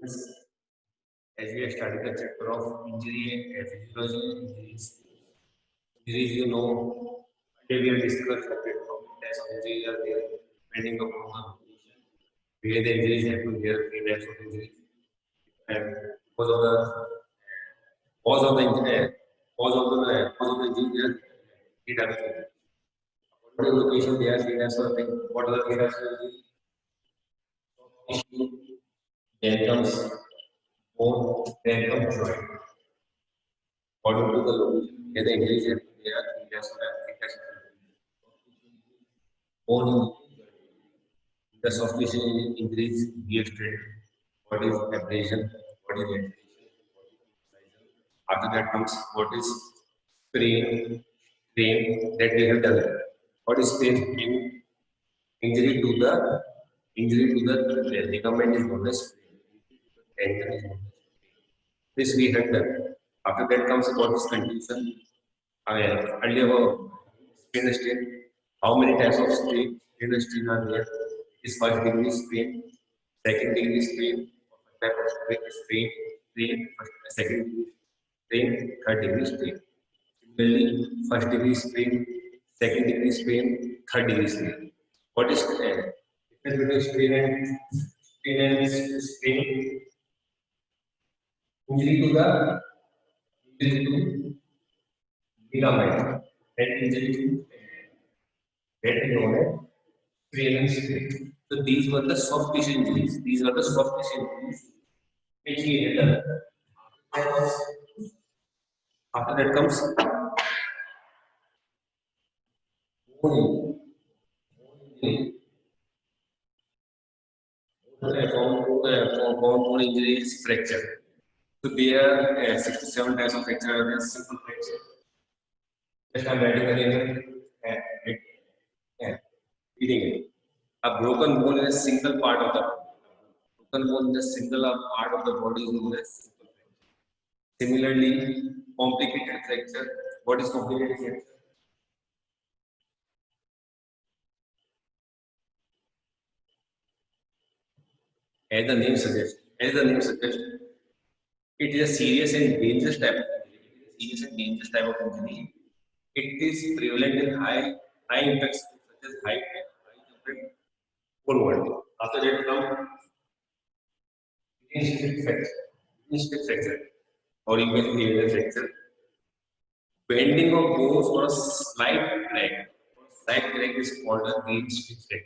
As we have started the chapter of injury and physiology injuries. Injuries, today we have discussed separate types of injuries are there, depending upon the location where the injuries happen. There are three types of injuries, and because of the cause of the injury, cause of the injury, there are three types of injuries. According to the location, there are three types of things. What are the three types of injuries? Issue, then comes bone, then comes joint. According to the location, where the injuries happen, there are three types of injuries. Bone the soft tissue injuries give strength. What is abrasion? What is laceration? After that comes what is sprain? Sprain that we have done. What is sprain? Injury to the ligament is known as sprain. Tendon is known as sprain. This we have done. After that comes what is contusion. Earlier sprain strain. How many types of sprain strain are there? Is first degree sprain, second degree sprain, type of sprain, second degree sprain, third degree sprain. Similarly, first degree sprain, second degree sprain, third degree sprain. What is difference between sprain and sprain? Injury to the injury to ligament and injury to that is known as sprain and sprain. So these were the soft tissue injuries. These are the soft tissue injuries which we had done. After that comes bone injury. Bone injury is fracture. So there are 67 types of fracture. There are simple fracture. Just I'm writing the name and reading it. A broken bone is a single part of the body. Broken bone is a single part of the body is known as simple fracture. Similarly, complicated fracture. What is complicated fracture? As the name suggests, it is a serious and dangerous type of injury. It is prevalent in high impact such as high jumping pole vaulting. After that comes stiff fracture, or you can hear the fracture. Bending of bones or a slight crack. Slight crack is called a green stiff fracture.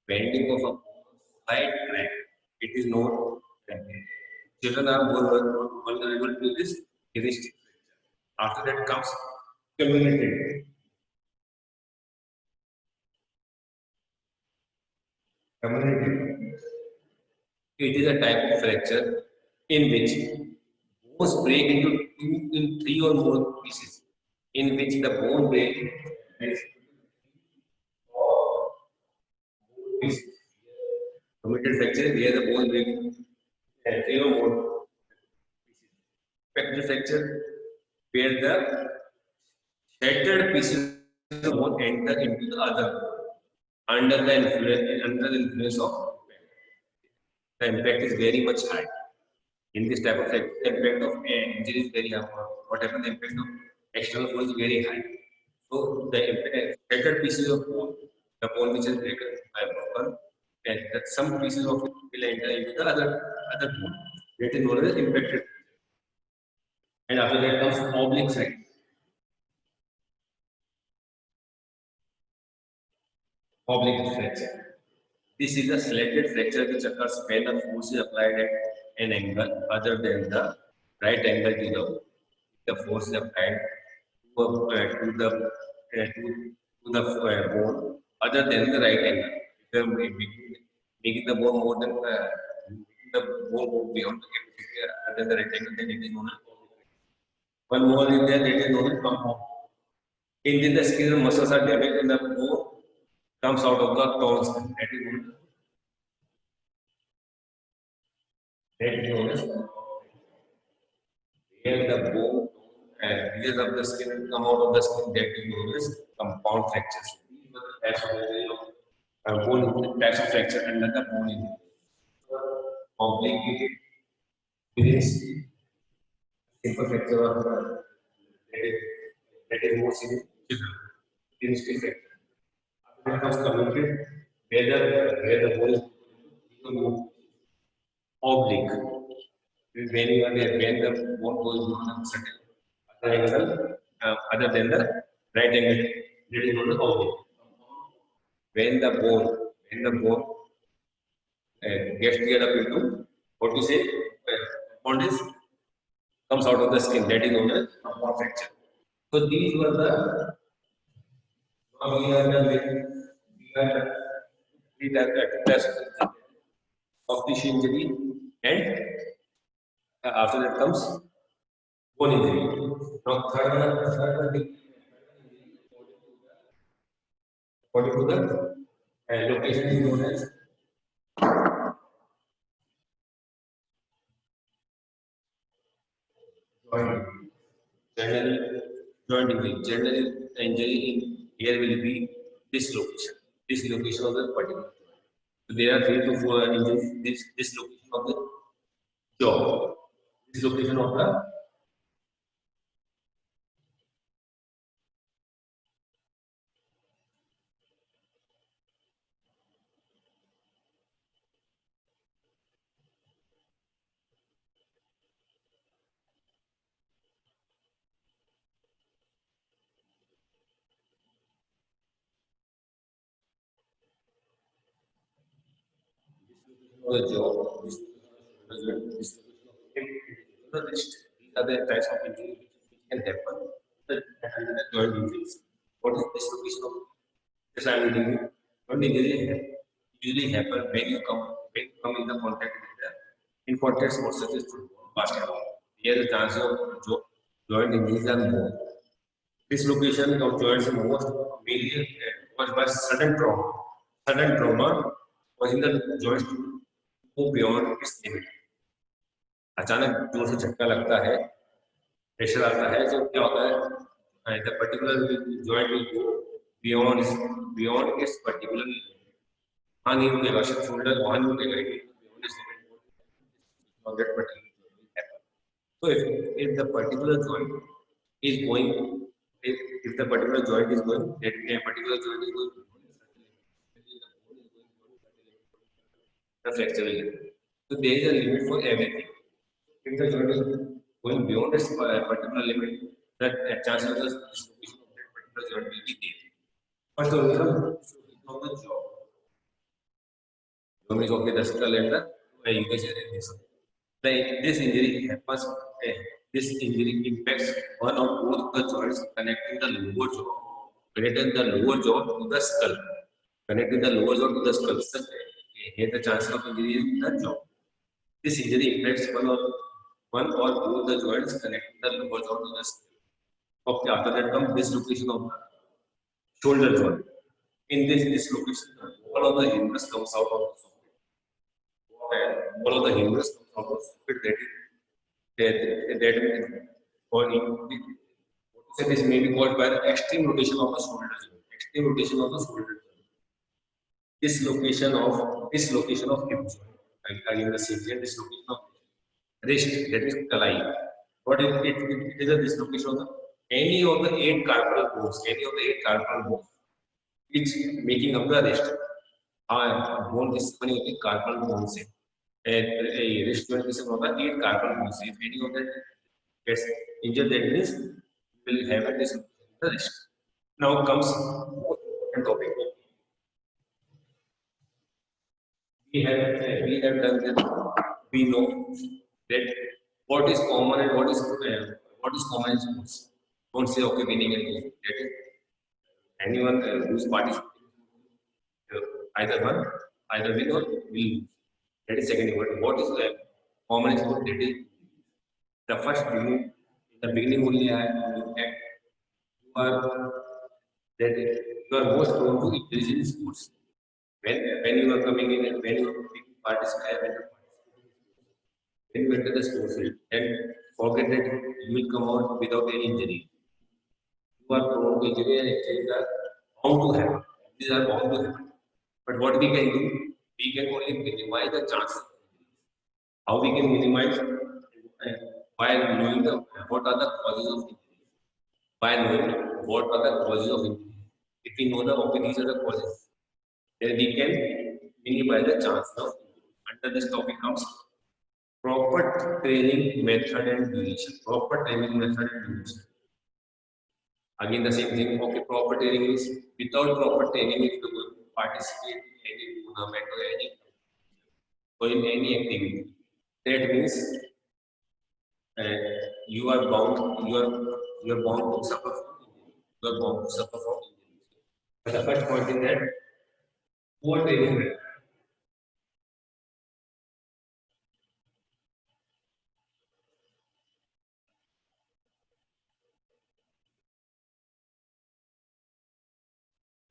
Bending of a slight crack. It is known that children are more vulnerable to this green stiff fracture. After that comes community. Community. It is a type of fracture in which bones break into three or more pieces, in which the bone break is pieces. Committed fracture where the bone break into three or more pieces. Fracture fracture where the shattered pieces of the bone enter into the other bone under the influence of impact. The impact is very much high. In this type of fracture, the impact of injury is very high. What happens? The impact of external force is very high. So the shattered pieces of bone, the bone which is broken, and that some pieces of it will enter into the other bone. That is known as impacted. And after that comes oblique fracture. Oblique fracture. This is a selected fracture which occurs when a force is applied at an angle other than the right angle to the force is applied to the bone other than the right angle. If you are making the bone more than making the bone go beyond the capacity other than the right angle, then it is known as one more is there that is known as compound. In the skin and muscles are damaged and the bone comes out of the torn skin. That is known as where the bone and pieces of the skin come out of the skin. That is known as compound fractures. These were the types of bone types of fracture and the bone injury. Complicated within simple fracture or that is more significant in steel fracture. After that comes commuted where the bone is become oblique. When the bone goes on a certain other angle other than the right angle, that is known as oblique. When the bone gets cleared up into what you say bond is comes out of the skin, that is known as compound fracture. So these were the now we are done with we are three types of soft tissue injury and after that comes bone injury. Now third thing according to the location is known as joint. Generally, joint injury. Generally, the injury in here will be dislocation. Dislocation of the particular joint. So there are 3 to 4 injuries. This dislocation of the jaw. Dislocation of the jaw. Dislocation of the hip. The wrist. These are the types of injuries which can happen. The joint injuries. What is dislocation of? Yes, I am telling you. Joint injury usually happen when you come in the contact with the in contact sports such as football, basketball. Here the chances of joint injuries are more. Dislocation of joints is most mainly caused by sudden trauma. Sudden trauma causing the joints to go beyond its limit. अचानक जोर से झटका लगता है, pressure आता है, तो क्या होता है the particular joint will go beyond it's particular limit. हाँ नहीं रुकेगा, शोल्डर वहाँ नहीं रुकेगा, beyond it's limit of that particular joint will happen. So if the particular joint is going, if the particular joint is going, that a particular joint is going, the fracture will happen. So there is a limit for everything. If the joint is going beyond its particular limit, that chance of the dislocation of that particular joint will be there. First of all, dislocation of the jaw. Jaw means okay, the skull and the this. This injury happens. This injury impacts one or both the joints connecting the lower jaw, connecting the lower jaw to the skull, connecting the lower jaw to the skull. Such here the chance of injury is the jaw. This injury impacts one or both the joints connecting the lower jaw to the skull. Okay, after that comes dislocation of the shoulder joint. In this dislocation, all of the humerus comes out of the socket. And all of the humerus comes out of the socket. That or this may be caused by the extreme rotation of the shoulder joint. Extreme rotation of the shoulder joint. Dislocation of hip joint. Again, the same thing. Dislocation of wrist, that is kalai. What is it? It is a dislocation of any of the 8 carpal bones. Any of the 8 carpal bones. It's making up the wrist. Bone किस बनी होती है carpal bone से. Wrist joint किसे होता है 8 carpal bone से. If any of that gets injured, that means you will have a dislocation of the wrist. Now comes most important topic. We have done that. We know that what is common and what is common in sports. Don't say okay winning and losing. That is anyone who's participating. Either win or will lose. That is second word. What is common is what that is the first beginning. In the beginning only I look at you are most prone to injuries in sports. When you are coming in and when you are participating when you enter the sports field and forget that you will come out without any injury. You are prone to injury and injuries are bound to happen. These are bound to happen. But what we can do, we can only minimize the chances. How we can minimize? by knowing what are the causes of injury. By knowing what are the causes of injury. If we know the okay, these are the causes, then we can minimize the chance of injury. Under this topic comes proper training method and duration. Proper training method and duration. Again, the same thing. Okay, proper training is without proper training, if you participate in any tournament or in any activity, that means you are bound to suffer from injury. You are bound to suffer from injury. But the first point is that poor training method.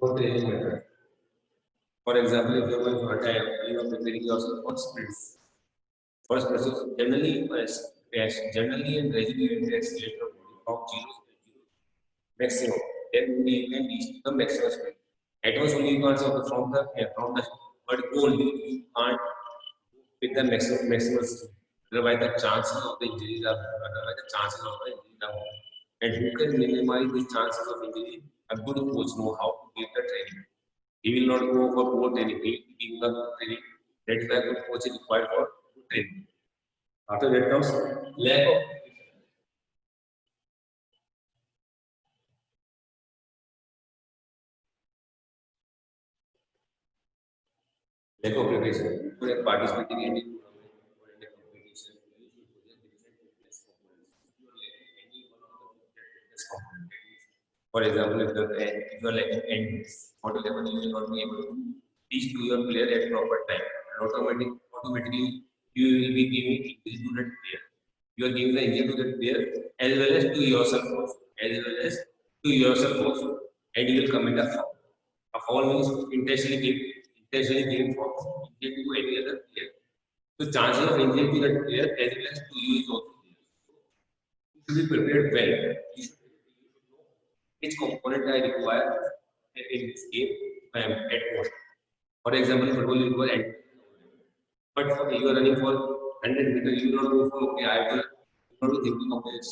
Poor training method. For example, if you are going for a time, you are preparing yourself for sprints. First process generally generally and gradually accelerate your body from zero maximum. Then we can reach the maximum speed. At once only you can't say okay, from the but only you can't with the maximum speed. Otherwise the chances of the injuries are otherwise the chances of the injuries are more. And who can minimize the chances of injury? A good coach know how to give the training. He will not go for poor training. He will give the training. That's why good coach is required for good training. After that comes lack of preparation. For participating in any tournament or any competition, you should possess different fitness components. If you are lacking any one of the fitness components, for example, if you are lacking endurance, what will happen? You will not be able to reach to your player at proper time. And automatically, you will be giving injury to that player. You are giving the injury to that player as well as to yourself also. As well as to yourself also. And you will commit a foul. A foul means intentionally giving for injury to any other player. So chances of injury to that player as well as to you is also there. You should be prepared well. You should know which component I require in this game at most. For example, football you require end. But you are running for 100 meters, you will not go for okay, I will not thinking of this.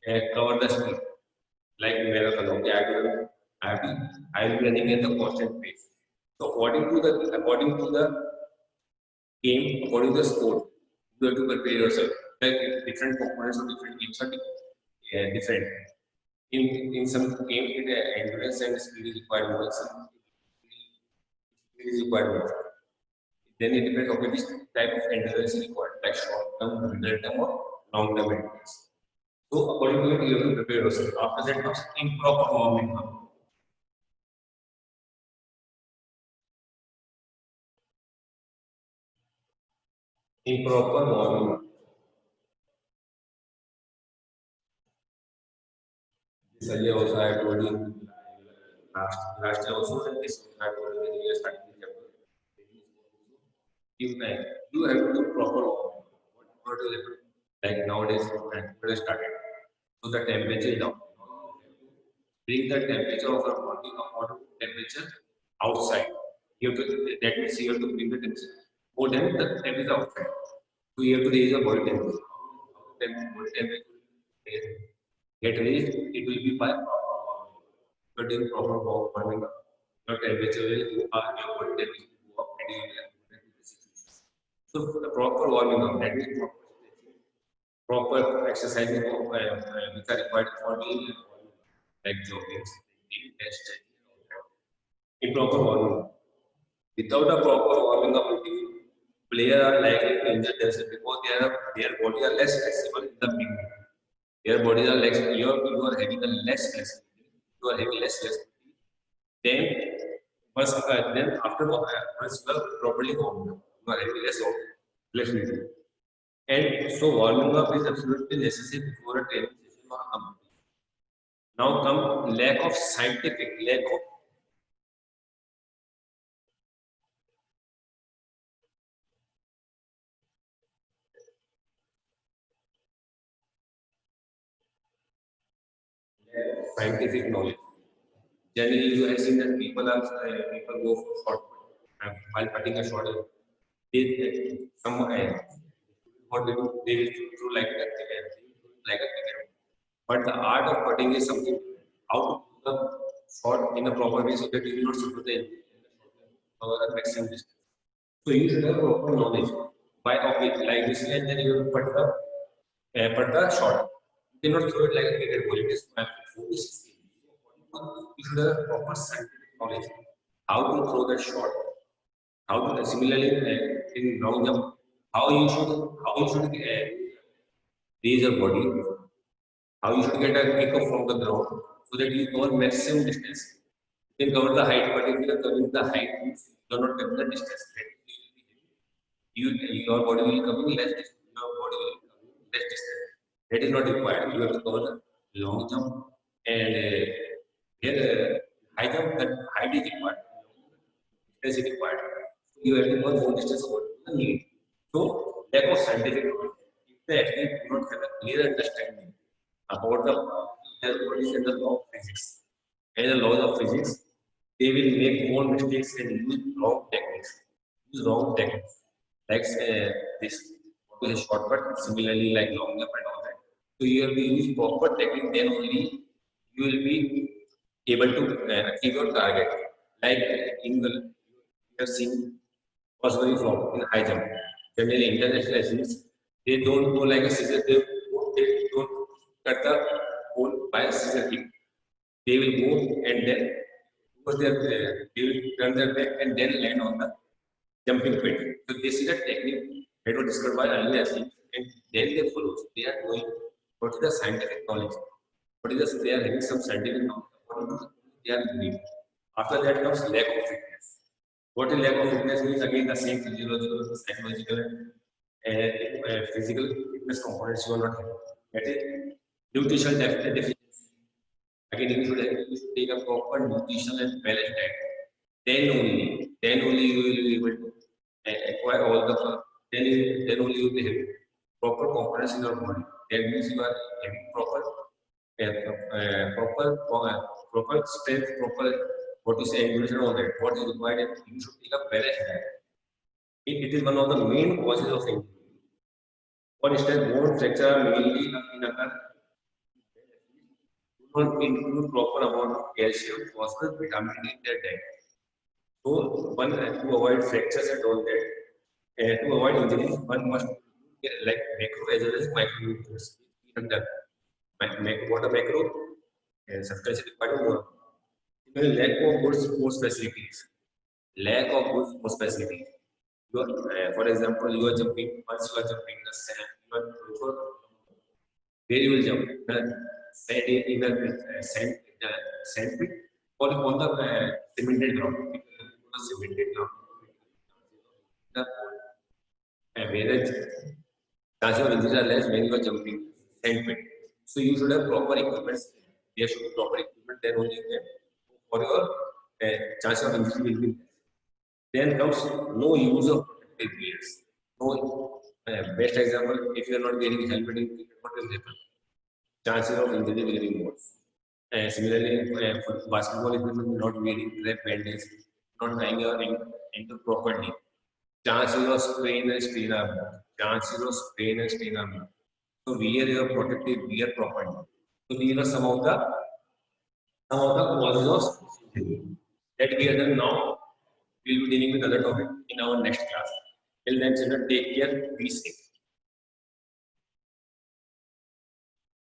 I cover the speed like marathon. Okay, I will be running at the constant pace. So according to the game, according to the sport, you have to prepare yourself. Like different components of different games are different. In some games, endurance and speed is required more. Some speed is required more. Then it depends on which type of endurance is required, like short term, middle term, or long term endurance. So according to it, you have to prepare yourself. After that comes improper warming up. Improper warming up. This earlier also I told you last year also, and this I told you when we are starting the chapter. Give time. You have to do proper warming up. What is it? Like nowadays, when started. So the temperature is down. Bring the temperature of your body according to temperature outside. You have to that means you have to bring the temperature more than the temperature outside. So you have to raise the body temperature. Body temperature get raised, it will be by but in proper warming up. Your temperature will go up, your body temperature will go up, and you will have to situation. So the proper warming up, that means proper exercising which are required for daily like jogging, sprinting, stretching, improper warming up. Without a proper warming up routine, players are likely to injure themselves because their body are less flexible in the beginning. Their bodies are less. You are having a less flexibility. You are having less flexibility. Then then after once you are properly warmed up, you are having less flexibility. And so warming up is absolutely necessary before a training session or a competition. Now come lack of scientific knowledge. Generally, you have seen that people go for short while cutting a short. They some what they will throw like a cricket. But the art of putting is something how to put the shot in a proper way so that you will not suffer the maximum distance. So you should have proper knowledge by of it like this, and then you will put the shot. You cannot throw it like a cricket ball. It is you should have proper scientific knowledge how to throw the shot. How to similarly in long jump, how you should raise your body, how you should get a kick off from the ground so that you cover maximum distance. You can cover the height, but if you are covering the height, you are not covering the distance. You, your body will cover less distance. Your body will cover less distance. That is not required. You have to cover the long jump and here high jump. That height is required. Distance is required. So you have to cover more distance according to the need. So lack of scientific knowledge. If the athlete do not have a clear understanding about the what is the law of physics and the laws of physics, they will make more mistakes and use wrong techniques. Like this what is shortcut, similarly like long jump and all that. So you have to use proper technique, then only you will be able to achieve your target. Like in the you have seen was very flop in high jump. Generally, international athletes they don't go like a scissor. They don't cut the pole by a scissor kick. They will go and then because they will turn their back and then land on the jumping pit. So this is a technique that was discovered by early athletes, and then they follow. They are knowing what is the scientific knowledge. What is the, they are having some scientific knowledge. What they are doing. After that comes lack of fitness. What is lack of fitness means again the same physiological, psychological, and physical fitness components you are not having. That is nutritional deficiency. Again, you should take a proper nutrition and balanced diet. Then only you will be able to acquire all the. Then only you will be having proper components in your body. That means you are having proper strength, proper what you say, endurance and all that. What is required is you should take a balanced diet. It is one of the main causes of injury. For instance, bone fracture mainly in occur do not include proper amount of calcium, phosphorus, vitamin D in their diet. So one to avoid fractures and all that, to avoid injuries, one must like macro as well as micronutrients. What a macro substantial required more. Lack of good sports facilities. Lack of good sports facilities. For example, you are jumping. Once you are jumping the sand, you are before where you will jump the sand in the sand pit or on the cemented ground. Cemented ground. Whereas chances of injuries are less when you are jumping sand pit. So you should have proper equipment. There should be proper equipment. Then only you can for your chances of injury will be less. Then comes no use of protective gears. No best example, if you are not wearing helmet in cricket, what will happen? Chances of injury will be more. Similarly, for basketball, if you are not wearing rep bandage, not tying your ankle properly, chances of sprain and strain are more. Chances of sprain and strain are more. So wear your protective gear properly. So these are some of the causes of injury that we are done now. We will be dealing with other topic in our next class. Till then, children, take care, be safe.